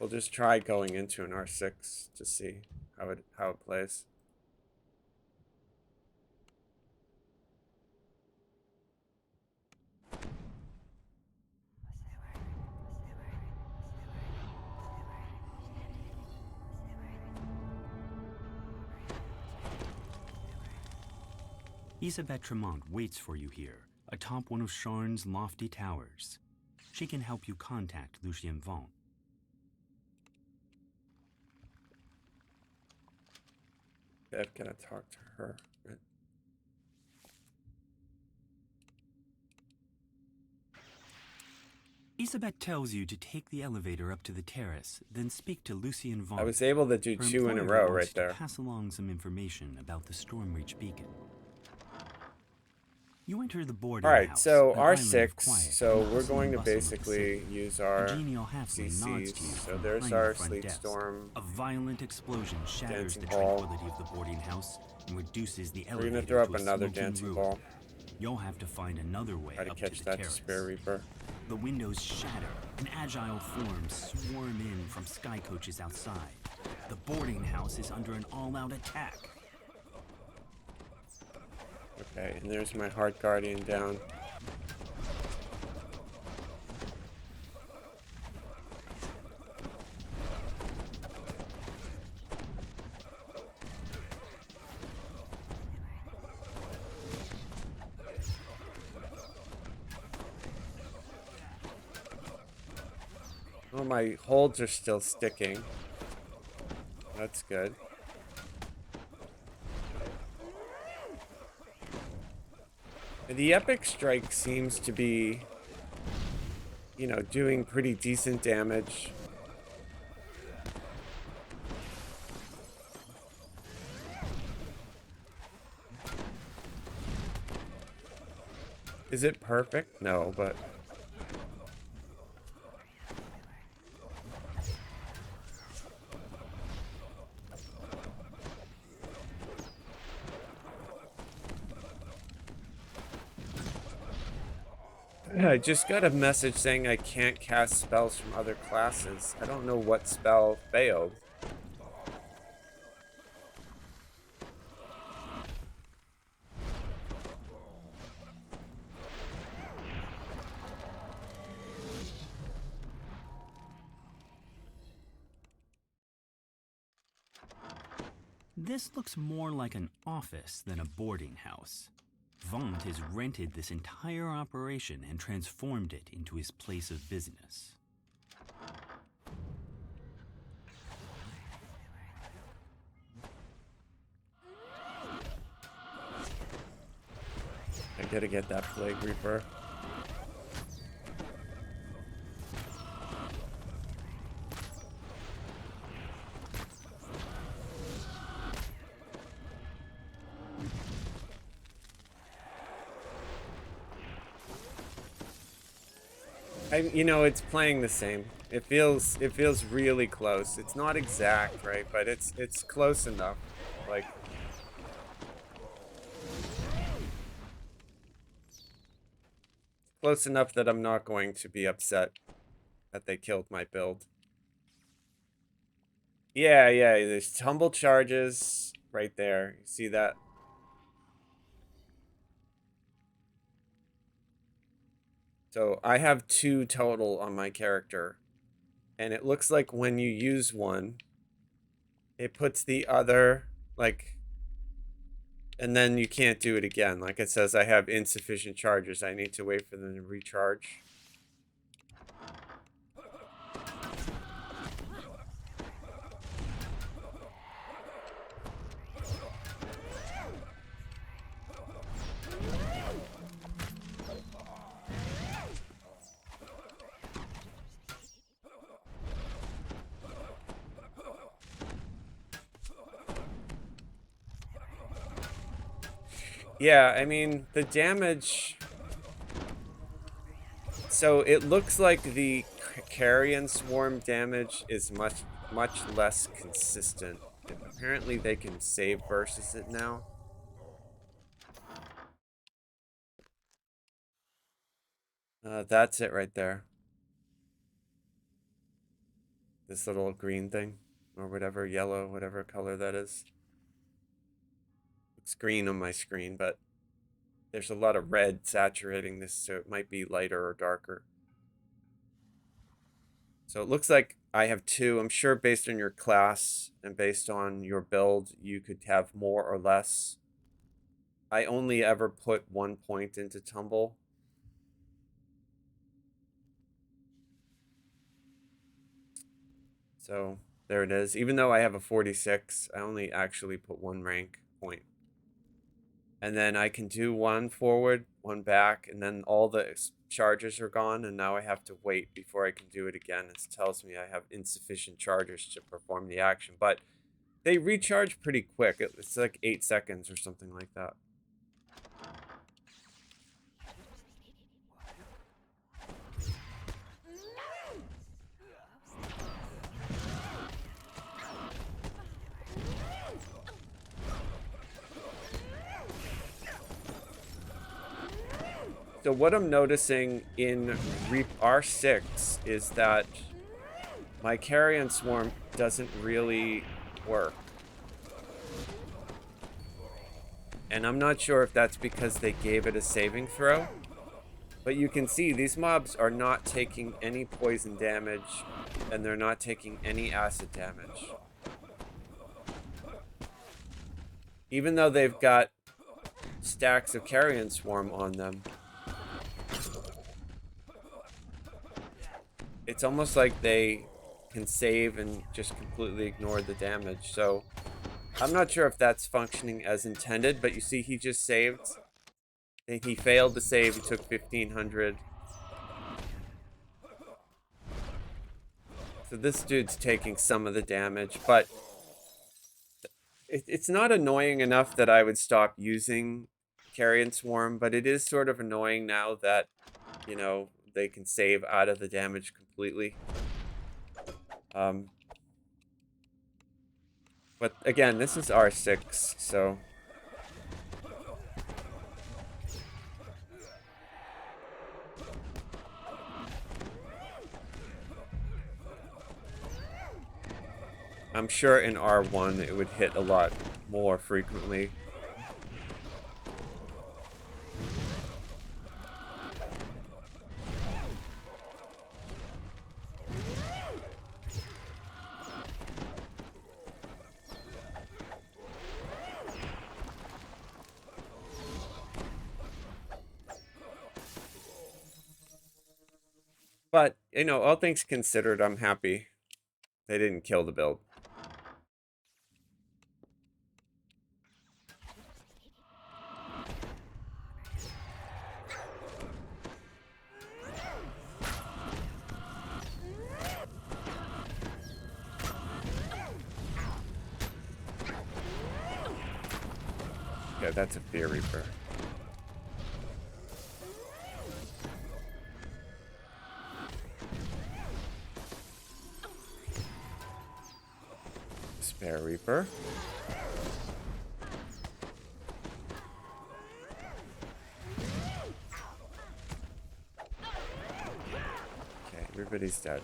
We'll just try going into an R6 to see how it plays. Isabelle Tremont waits for you here, atop one of Charn's lofty towers. She can help you contact Lucien Vaughn. I've got to talk to her. Right? Isabelle tells you to take the elevator up to the terrace, then speak to Lucien Vaughn. I was able to do Her 2 in a employer row wants right there. to pass along some information about the Stormreach beacon. You enter the boarding All right, house, so an island of R6. quiet So and we're bustle going to of the basically city. use A our genial halfling nods to you CCs. So from there's behind our the front Sleep desk. Storm. A violent explosion shatters Dancing the ball. tranquility of the boarding house and reduces the We're elevator gonna throw up to a another smoking dancing ruin. ball. You'll have to find another way Try to up catch to the that terrace. Despair Reaper. The windows shatter, and agile forms swarm in from sky coaches outside. The boarding house is under an all-out attack. Okay, and there's my Heart Guardian down. Oh, my holds are still sticking. That's good. And the Epic Strike seems to be, you know, doing pretty decent damage. Is it perfect? No, but... I just got a message saying I can't cast spells from other classes. I don't know what spell failed. This looks more like an office than a boarding house. Vaughn has rented this entire operation and transformed it into his place of business. I gotta get that Plague Reaper. You know, it's playing the same. It feels really close. It's not exact, right? But it's close enough. Like, close enough that I'm not going to be upset that they killed my build. Yeah, there's tumble charges right there. You see that? So I have 2 total on my character. And it looks like when you use one, it puts the other, like... And then you can't do it again. Like it says, I have insufficient charges. I need to wait for them to recharge. Yeah, I mean, the damage... So it looks like the Carrion Swarm damage is much less consistent. Apparently they can save versus it now. That's it right there. This little green thing, or whatever, yellow, whatever color that is. Looks green on my screen, but there's a lot of red saturating this, so it might be lighter or darker. So it looks like I have two. I'm sure based on your class and based on your build, you could have more or less. I only ever put 1 point into tumble. So there it is. Even though I have a 46, I only actually put 1 rank point. And then I can do 1 forward, 1 back, and then all the charges are gone, and now I have to wait before I can do it again. It tells me I have insufficient charges to perform the action, but they recharge pretty quick. It's like 8 seconds or something like that. So what I'm noticing in Reap R6 is that my Carrion Swarm doesn't really work. And I'm not sure if that's because they gave it a saving throw. But you can see these mobs are not taking any poison damage, and they're not taking any acid damage. Even though they've got stacks of Carrion Swarm on them, it's almost like they can save and just completely ignore the damage. So I'm not sure if that's functioning as intended, but you see he just saved. He failed to save. He took 1,500. So this dude's taking some of the damage, but it's not annoying enough that I would stop using Carrion Swarm, but it is sort of annoying now that, you know, they can save out of the damage completely. But again, this is R6, so... I'm sure in R1 it would hit a lot more frequently. But, you know, all things considered, I'm happy they didn't kill the build. Yeah, that's a Fear Reaper. Spare Reaper. Okay, everybody's dead.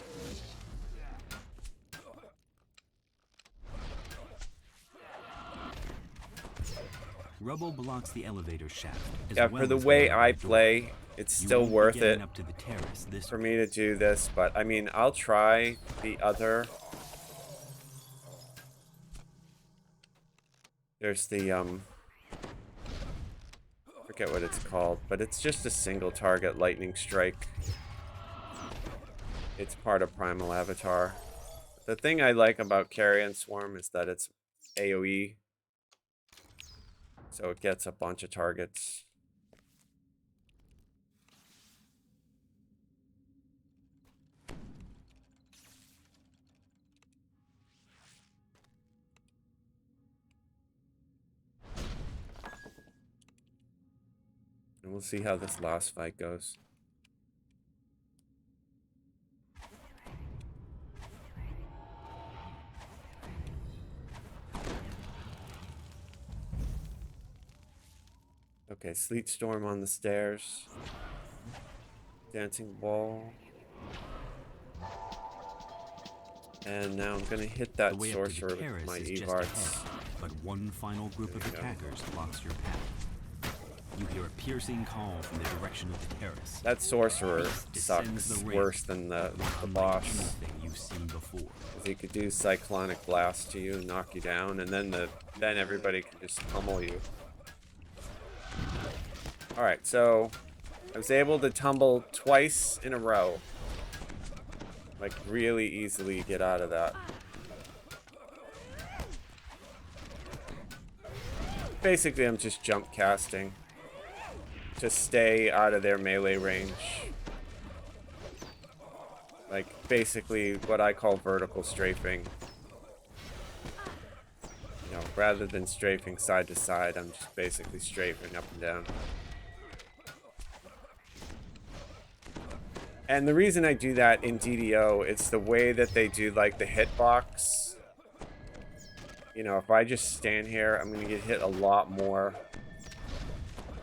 Rubble blocks the elevator shaft. Yeah, for the way I play, it's still worth it up to the terrace this for me to do this, but I mean, I'll try the other. There's the, forget what it's called, but it's just a single target lightning strike. It's part of Primal Avatar. The thing I like about Carrion Swarm is that it's AoE. So it gets a bunch of targets. And we'll see how this last fight goes. Okay, Sleet Storm on the stairs. Dancing Ball. And now I'm gonna hit The that way up to the sorcerer with terrace my is just Evarts. ahead, but one final group of attackers blocks your path. You hear a piercing call from the direction of the terrace. That sorcerer Beast descends sucks the ramp, worse than the unlike boss. anything you've seen before. Because he could do cyclonic blast to you and knock you down, and then everybody can just pummel you. Alright, so I was able to tumble twice in a row. Like, really easily get out of that. Basically, I'm just jump casting to stay out of their melee range. Like, basically what I call vertical strafing. You know, rather than strafing side to side, I'm just basically strafing up and down. And the reason I do that in DDO, it's the way that they do, like, the hitbox. You know, if I just stand here, I'm going to get hit a lot more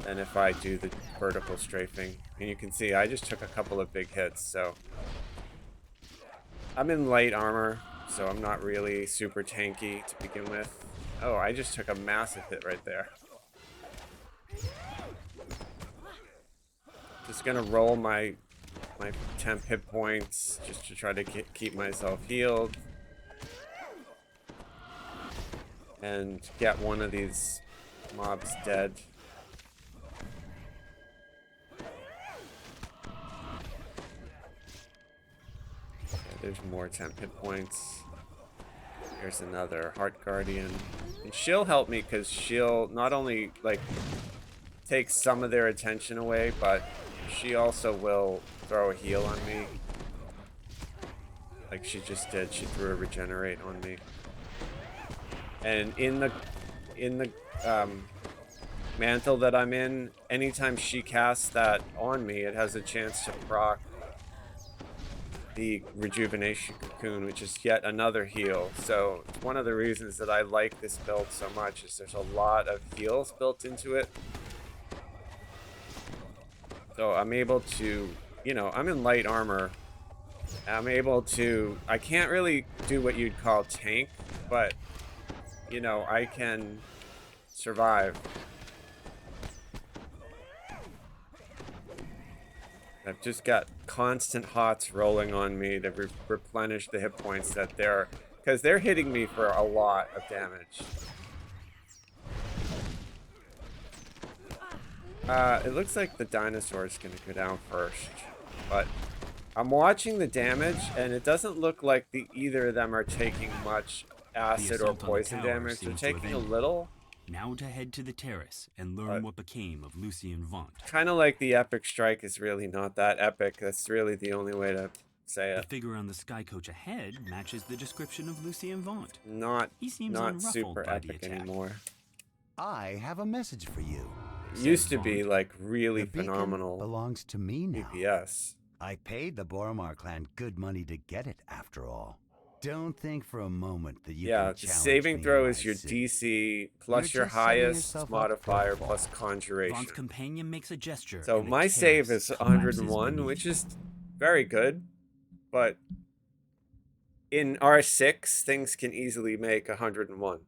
than if I do the vertical strafing. And you can see, I just took a couple of big hits, so... I'm in light armor, so I'm not really super tanky to begin with. Oh, I just took a massive hit right there. Just gonna roll my temp hit points just to try to keep myself healed. And get one of these mobs dead. Okay, there's more temp hit points. Here's another Heart Guardian. And she'll help me because she'll not only, like, take some of their attention away, but she also will throw a heal on me. Like she just did. She threw a regenerate on me. And in the mantle that I'm in, anytime she casts that on me, it has a chance to proc the rejuvenation cocoon, which is yet another heal. So it's one of the reasons that I like this build so much is there's a lot of heals built into it. So I'm able to, you know, I'm in light armor. I'm able to, I can't really do what you'd call tank, but, you know, I can survive. I've just got constant hots rolling on me to replenish the hit points that they're, because they're hitting me for a lot of damage. It looks like the dinosaur is going to go down first, but I'm watching the damage, and it doesn't look like either of them are taking much acid or poison damage. They're taking a little. Now to head to the terrace and learn what became of Lucien Vaunt. Kind of like the epic strike is really not that epic. That's really the only way to say it. The figure on the sky coach ahead matches the description of Lucien Vaunt. He seems not super epic anymore. I have a message for you. Used to be like really the phenomenal. Belongs to me now. DPS. I paid the Boromar clan good money to get it, after all. Don't think for a moment that you can the saving throw is your city. DC plus your highest modifier plus conjuration. Vaunt's companion makes a gesture. So my save is 101, which is very good, but in R6 things can easily make 101.